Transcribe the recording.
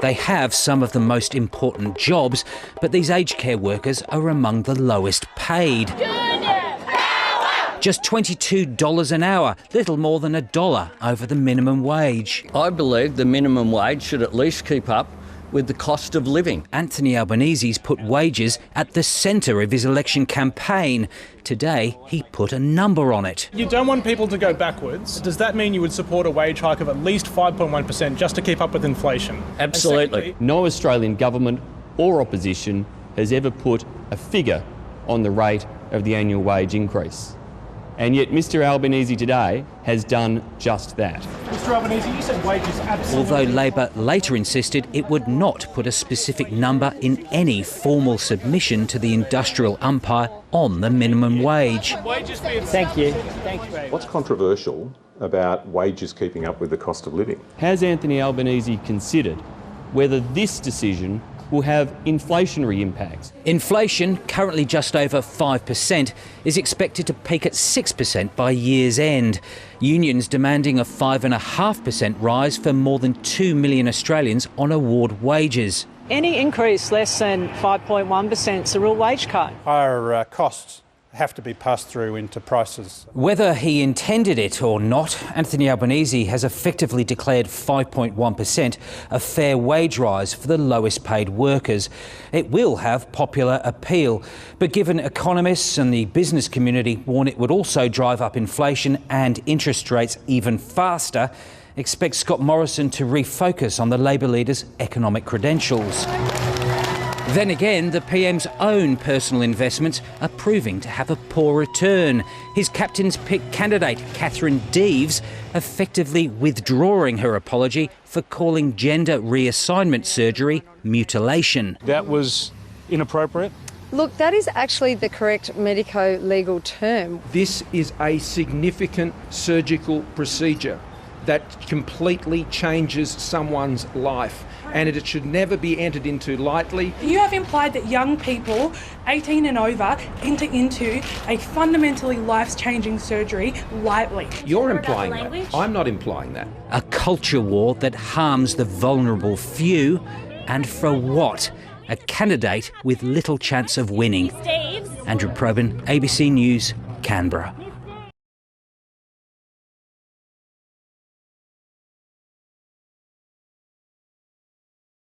They have some of the most important jobs, but these aged care workers are among the lowest paid. Just $22 an hour, little more than $1 over the minimum wage. I believe the minimum wage should at least keep up with the cost of living. Anthony Albanese's put wages at the centre of his election campaign. Today, he put a number on it. You don't want people to go backwards. Does that mean you would support a wage hike of at least 5.1% just to keep up with inflation? Absolutely. No Australian government or opposition has ever put a figure on the rate of the annual wage increase. And yet Mr Albanese today has done just that. Mr Albanese, you said wages absolutely... Although Labor later insisted it would not put a specific number in any formal submission to the industrial umpire on the minimum wage. Thank you. What's controversial about wages keeping up with the cost of living? Has Anthony Albanese considered whether this decision will have inflationary impacts? Inflation, currently just over 5%, is expected to peak at 6% by year's end. Unions demanding a 5.5% rise for more than 2 million Australians on award wages. Any increase less than 5.1% is a real wage cut. Higher costs have to be passed through into prices. Whether he intended it or not, Anthony Albanese has effectively declared 5.1% a fair wage rise for the lowest paid workers. It will have popular appeal, but given economists and the business community warn it would also drive up inflation and interest rates even faster, expect Scott Morrison to refocus on the Labor leader's economic credentials. Then again, the PM's own personal investments are proving to have a poor return. His captain's pick candidate, Catherine Deeves, effectively withdrawing her apology for calling gender reassignment surgery mutilation. That was inappropriate. Look, that is actually the correct medico-legal term. This is a significant surgical procedure that completely changes someone's life, and it should never be entered into lightly. You have implied that young people 18 and over enter into a fundamentally life-changing surgery lightly. You're implying that. I'm not implying that. A culture war that harms the vulnerable few, and for what? A candidate with little chance of winning. Andrew Probyn, ABC News, Canberra.